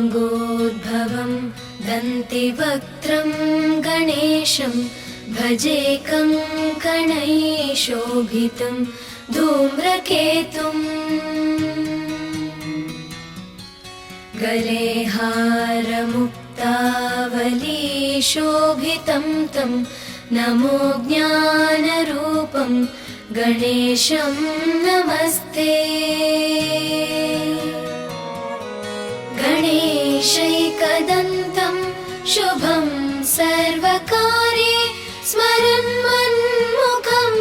वाङ्गोद्भवं दन्तिवक्त्रं गणेशं भजेकं कणैशोभितं धूम्रकेतुम् गले हारमुक्तावलीशोभितं तं नमो ज्ञानरूपं गणेशं नमस्ते। गणेशैकदन्तं शुभं सर्वकार्ये स्मरन्मन्मुखं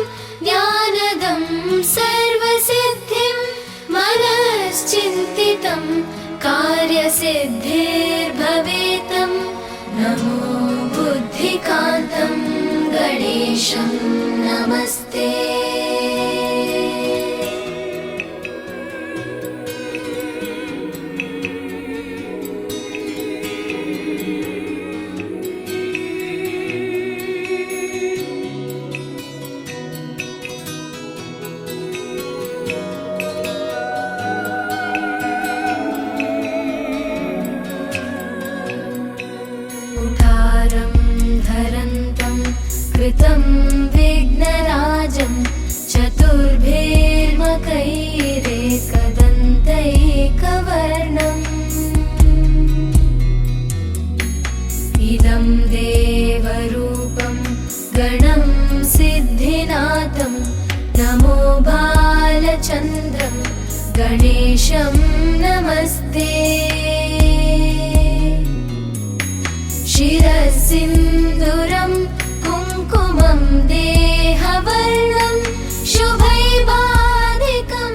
ज्ञानदं सर्वसिद्धिं मनश्चिन्तितं कार्यसिद्धिर्भवेतं नमो बुद्धिकान्तं गणेशं नमस्ते। कृतं विघ्नराजं चतुर्भिर्मकैरेकदन्तैकवर्णम् इदं देवरूपं गणं सिद्धिनाथं नमो बालचन्द्रं गणेशं नमस्ते। शिरसिन्दूरं कुङ्कुमं देहवर्णं शुभैर्बाधिकं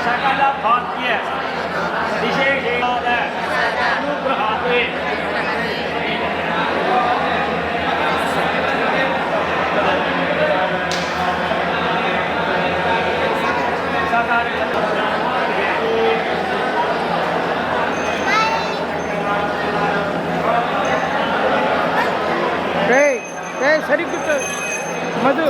सकल भाग्य विशेषाद अनुग्रहाते सरी कुछ मधु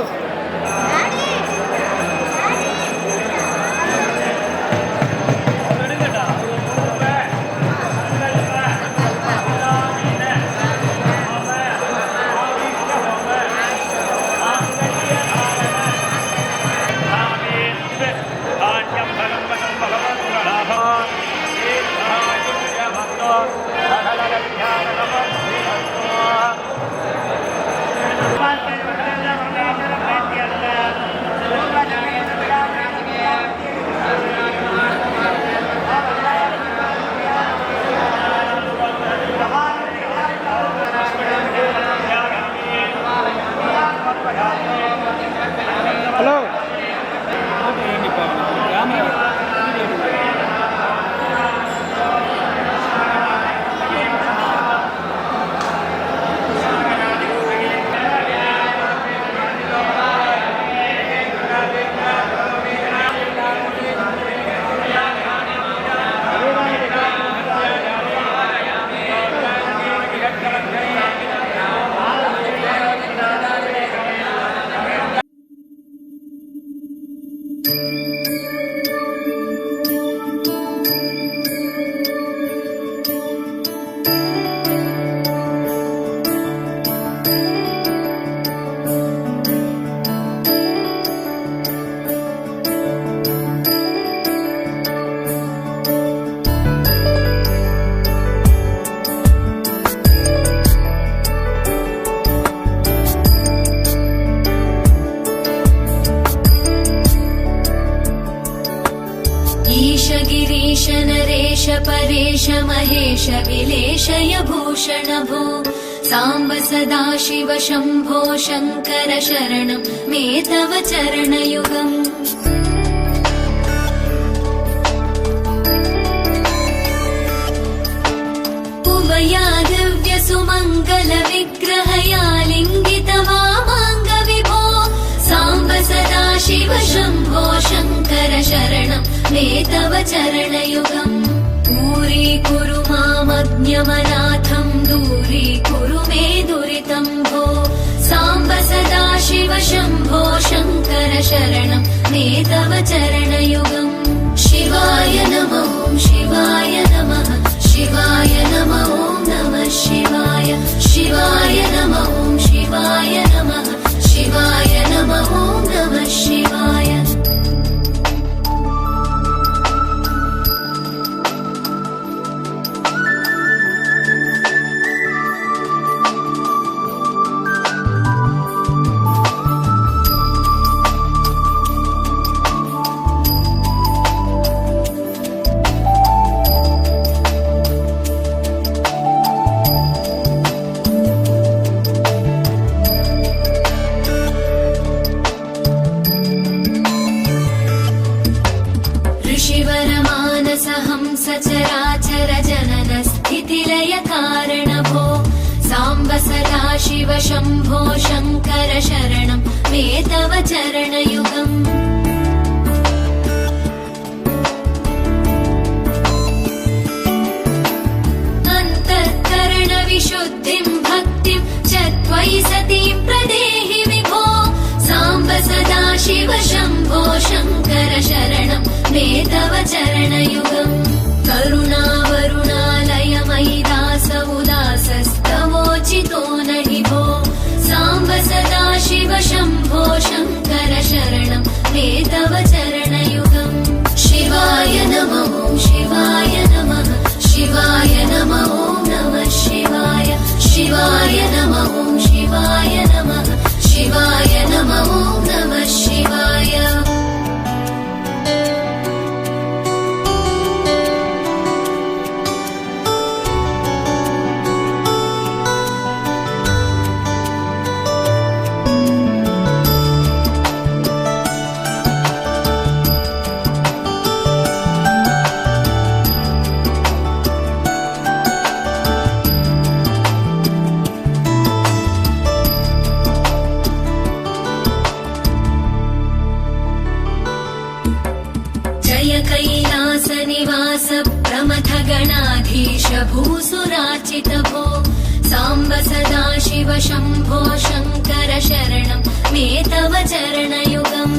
गिरीश महेश विलेशय भूषण भो साम्ब सदाशिव शम्भो शङ्कर शरणं मे तव चरणयुगम् उमया दिव्य सुमङ्गल विग्रहया लिङ्गित वामाङ्ग विभो साम्ब सदाशिव शम्भो शङ्कर शरणं मे तव चरणयुगम् दूरीकुरु मामज्ञमनाथं दूरीकुरु मे दुरितं भो साम्ब सदाशिव शम्भो शङ्कर शरणं मे तव चरणयुगम् शिवाय नमः शिवाय नमः शिवाय नमः नमः शिवाय शिवाय नमः शिवाय नमः शिवाय नमः नमः शिवाय सचराचर जनन स्थितिलय कारण भो साम्ब सदाशिव शम्भो शङ्कर शरणं मे तव चरणयुगम् अन्तःकरण विशुद्धिं भक्तिं च त्वयि सतीं प्रदेहि विभो साम्ब सदाशिव शम्भो शङ्कर शरणं मे तव चरणयुगम् करुणावरुणालयमयि दास उदासस्तवोचितो नहि भो साम्ब सदाशिव शम्भो शङ्कर शरणं मे तव चरणयुगम् शिवाय नमः शिवाय नमः शिवाय नमः नमः शिवाय शिवाय नमः शिवाय नमः शिवाय नमः नमः शिवाय कैलासनिवास प्रमथ गणाधीश भूसुरार्चित भो साम्ब सदाशिव शम्भो शङ्कर शरणं मे तव चरणयुगम्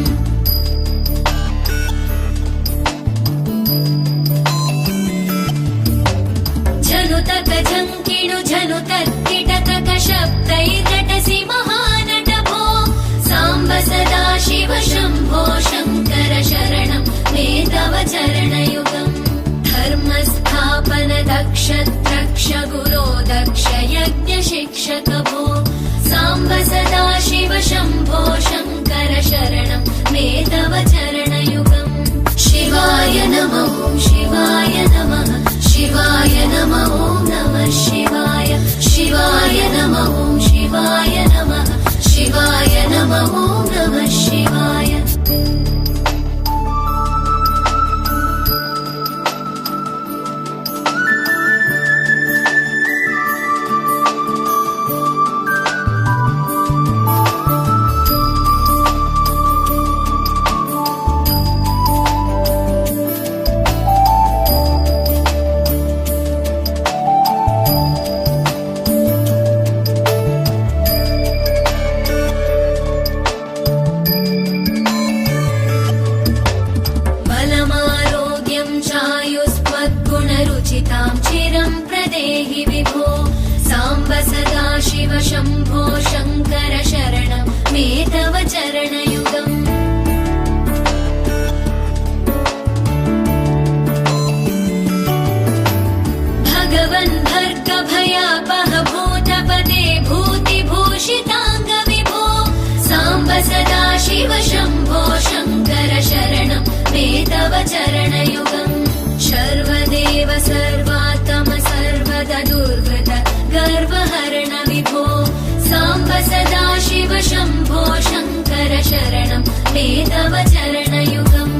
झनुतक झङ्किणु झनुतर्किटतक शब्दैर्नटसि महानट भो साम्ब सदाशिव शम्भो शङ्कर शरणं मे तव चरणयुगम् धर्मस्थापन दक्ष द्रक्ष गुरो दक्ष यज्ञ शिक्षक भो साम्ब सदाशिव शम्भो शङ्कर शरणं मे तव चरणयुगम् शिवाय नमः शिवाय नमः शिवाय नमः नमः शिवाय शिवाय नमः शिवाय नमः शिवाय नमः नमः शिवाय शम्भो शङ्कर शरणं मे तव चरणयुगम् भगवन् भर्गभयापह भूतपदे भूतिभूषिताङ्ग विभो साम्ब सदाशिव शम्भो शङ्कर शरणं मे तव चरणयुगम् सर्वदेव सर्वात् सदाशिव शम्भो शङ्कर शरणं मे तव चरणयुगम्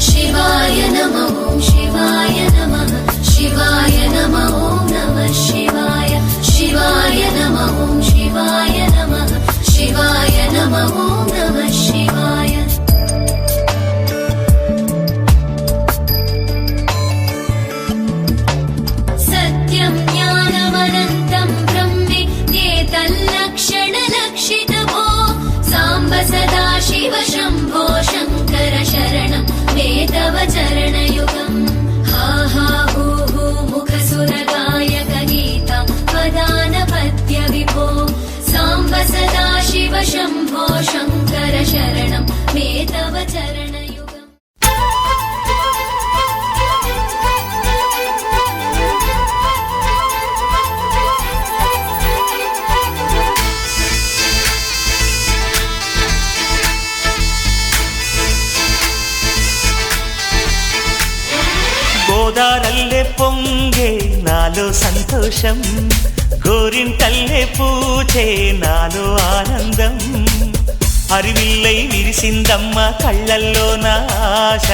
शिवाय नमः शिवाय नमः शिवाय नमः नमः शिवाय शिवाय नमः शिवाय नमः शिवाय नमः नमः शिवाय सत्यं ज्ञानमनन्तं ब्रह्मेत्येतल्लक्षणलक्षितभो साम्ब सदाशिव शम्भो शङ्कर शरणं मे तव चरणयुगम् हा हा हू हू मुखसुरगायक गीता वदानपत्य विभो साम्ब सदाशिव शम्भो शङ्कर शरणं मे तव चरणयुगम् గోదారల్లే పొంగే నాలో సంతోషం గోరింటల్లే పూచే నాలో ఆనందం అరివిల్లై విరిసిందమ్మ కళ్ళల్లో నా ఆశ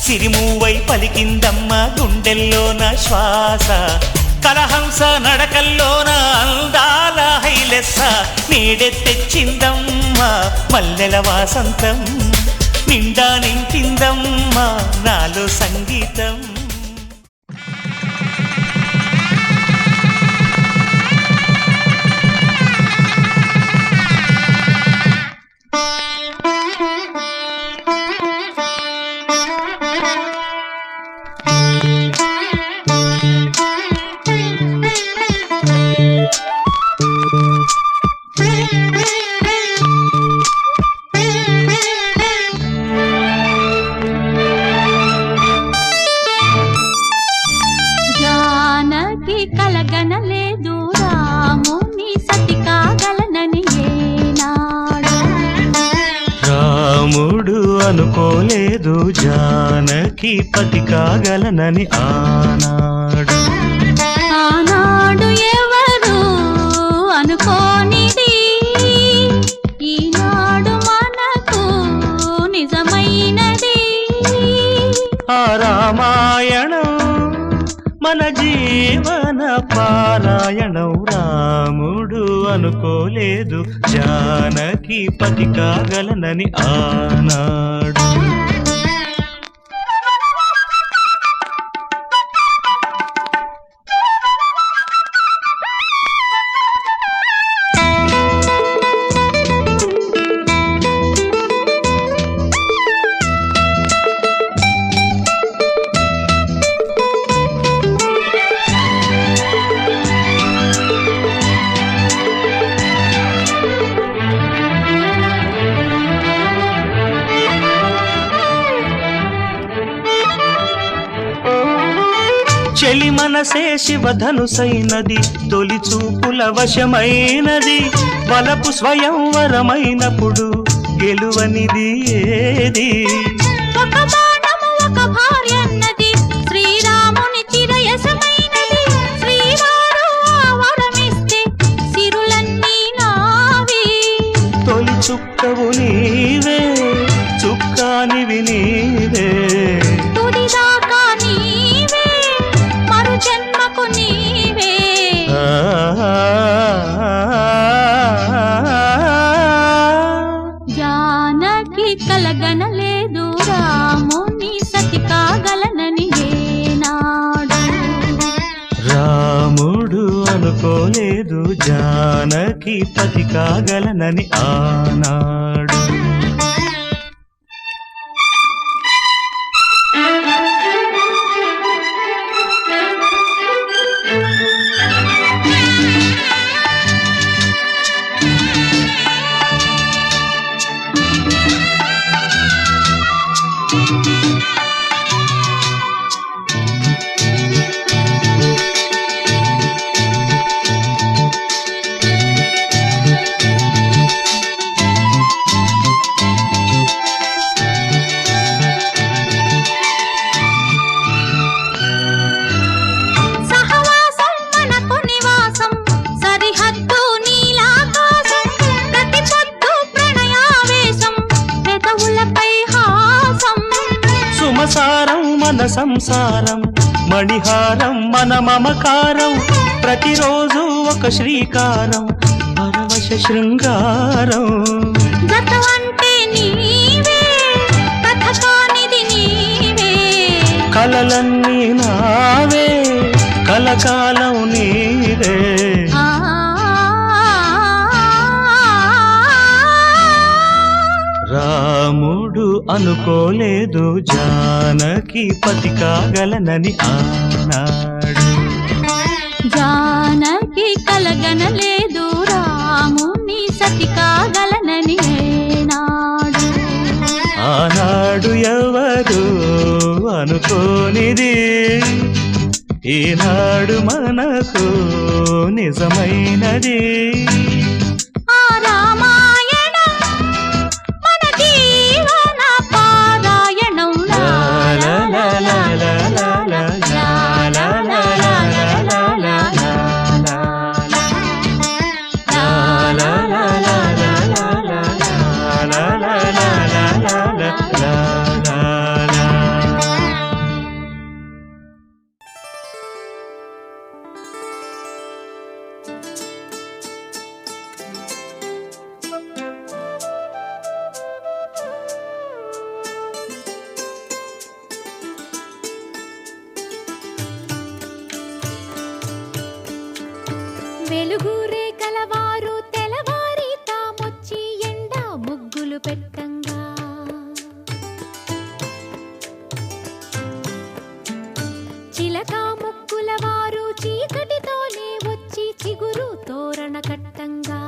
సిరిమూవై పలికిందమ్మ గుండెల్లో నా శ్వాస కలహంస నడకల్లోన అందాల హైలెస్స నీడే తెచ్చిందమ్మ మల్లెల వాసంతం నిండా నింపిందమ్మ నాలో సంగీతం కలగనలేదు రాముని సతి కాగలనని ఏనాడు రాముడు అనుకోలేదు జానకి పతి కాగలనని ఆనాడు ఆనాడు ఎవరు అనుకోనిది ఈనాడు మనకు నిజమైనది ఆ రామాయణం మన జీవన పారాయణం రాముడు అనుకోలేదు జానకి పతి కాగలనని ఆనాడు చెలి మనసే శివధనుసైనది తొలి చూపుల వశమైనది వలపు స్వయంవరమైనప్పుడు గెలువనిది ఏది ఒక బాణము ఒక భార్య అన్నది శ్రీరాముని చిరయసమైనది శ్రీవారు వరమిస్తే సిరులన్నీ నావి తొలి చుక్కవు నీవే చుక్కానివి నీవే తుదిదాకా నీవే మరు జన్మకు నీవే జానకి కలగనలేదు రాముని సతి కాగలనని ఏనాడు రాముడు అనుకోలేదు జానకి పతి కాగలనని ఆనాడు సహవాసం మనకు నివాసం సరిహద్దు నీలాకాశం ప్రతి మన సంసారం మణిహారం మన మమకారం ప్రతిరోజు ఒక శ్రీకారం పరవశ శృంగారం గతం అంటే నీవే కథ కానిది నీవే కలలన్నీ నావే కలకాలం నీవే రాముడు అనుకోలేదు జానకి పతి కాగలనని ఆనాడు జానకి కలగనలేదు రాముని సతి కాగలనని ఏనాడు ఆనాడు ఎవరు అనుకోనిది ఈనాడు మనకు నిజమైనది ఆ రామాయణం మన జీవన పారాయణం లా లా లా లా లా లా లా లా లా లా లా లా వెలుగురే కలవారు తెలవారి తామొచ్చి ఎండా ముగ్గులు పెట్టంగా చిలక ముక్కుల వారు చీకటితోనే వచ్చి చిగురు తోరణ కట్టంగా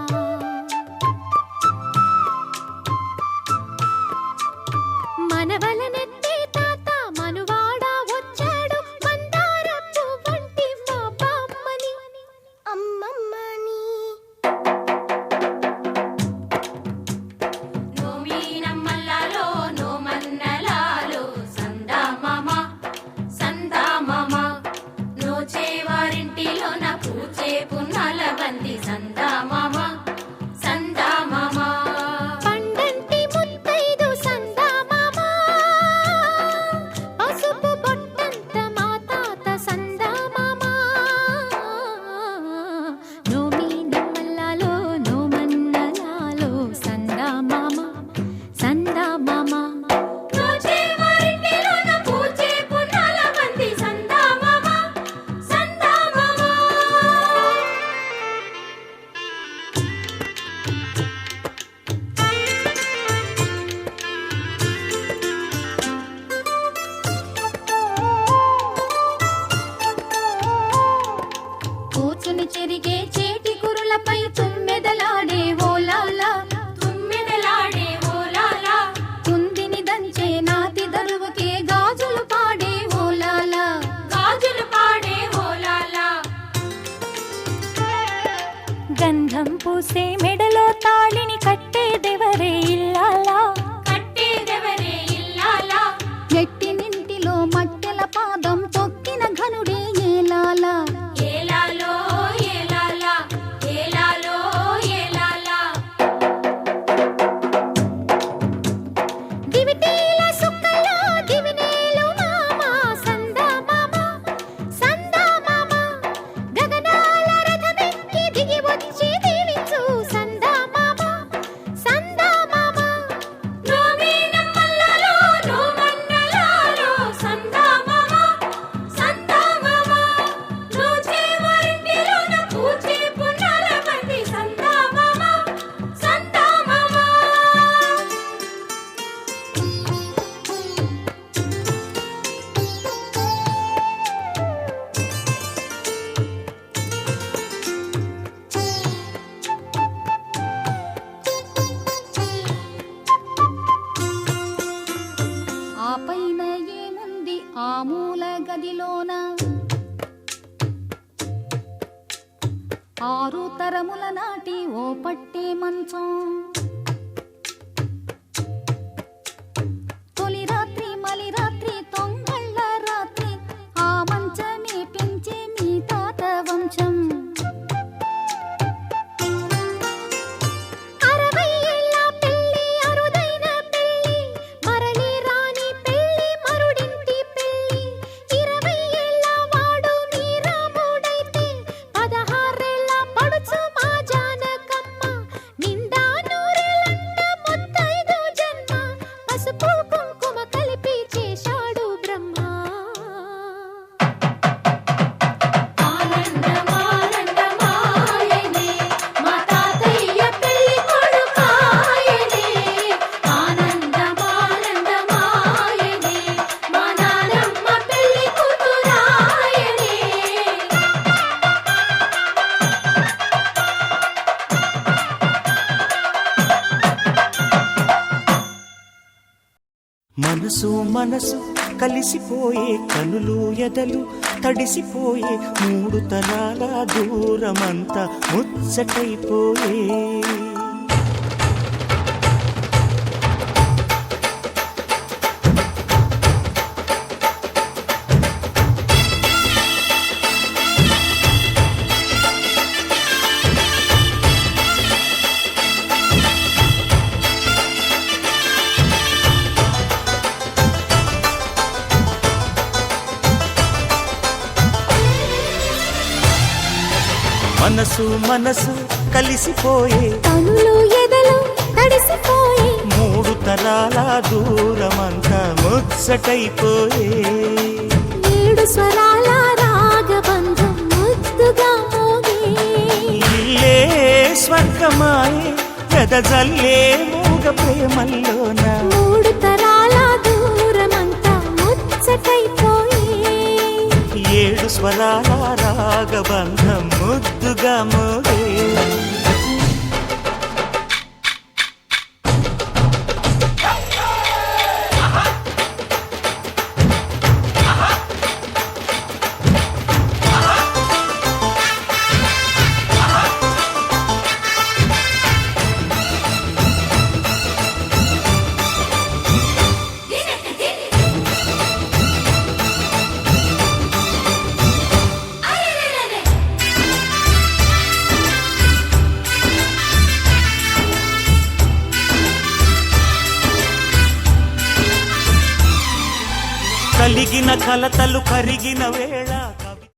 మనవలనెత్తే తాత మనువాడ వచ్చాడు మందార పువ్వంటి మా బామ్మని అమ్మమ్మని నోమీనమ్మల్లాలో నోమన్నలాలో సందా మామ నోచేవారింటిలో నా పూచే పున్నాల బంది సందా మామ పండంటి ముత్తైదు సందా మామ పసుపు బొట్టంత మా తాత సందా మామ నోమీనమ్మల్లాలో నోమన్నలాలో సందా మామ నోచేవారింటిలో నా పూచే పున్నాల బంది సందా మామ కూచుని చెరిగే చేటి కురులపై తుమ్మెదలాడే ఓలాలా కుందిని దంచే నాతి దరువుకే గాజులు పాడే ఓలాలా గంధం పూసే మెడలో తాళిని కట్టేదెవరే ఇల్లాలా ఎట్టినింటిలో మట్టెల పాదం తొక్కిన ఘనుడే ఏలాలా దివిటీల సుక్కలో దివినేలు మామ సందా మామ గగనాల రథమెక్కి దిగి వచ్చి దీవించు సందా మామ నోమీనమ్మల్లాలో నోమన్నలాలో సందా మామ నోచేవారింటిలో నా పూచే పున్నాల బంది సందా మామ ఆ పైన ఏముంది ఆ మూల గదిలోన 6 తరముల నాటి ఓ పట్టే మంచం తొలి రాత్రి మలి రాత్రి తొంగళ్ళ రాత్రి ఆ మంచమే పెంచే మీ తాత వంశం 60 ఏళ్ళ పెళ్లి అరుదైన పెళ్లి మరలి రాని పెళ్లి మరుడింటి పెళ్లి మనసు మనసు కలిసిపోయే కనులు ఎదలు తడిసిపోయే మూడు తరాల దూరమంతా ముచ్చటైపోయే మనసు మనసు కలిసిపోయే కనులు ఎదలు తడిసిపోయి మూడు తరాల దూరమంతా ముచ్చటైపోయే ఏడు స్వరాల రాగబంధం ముద్దుగా మోగే ఇల్లే స్వర్గమాయే ఎదజల్లే మూగ ప్రేమల్లోన మూడు తరాల దూరమంతా ముచ్చటైపోయి ఏడు స్వరాల రాగబంధం ముద్దుగా మోగే కలిగిన కలతలు కరిగిన వేళ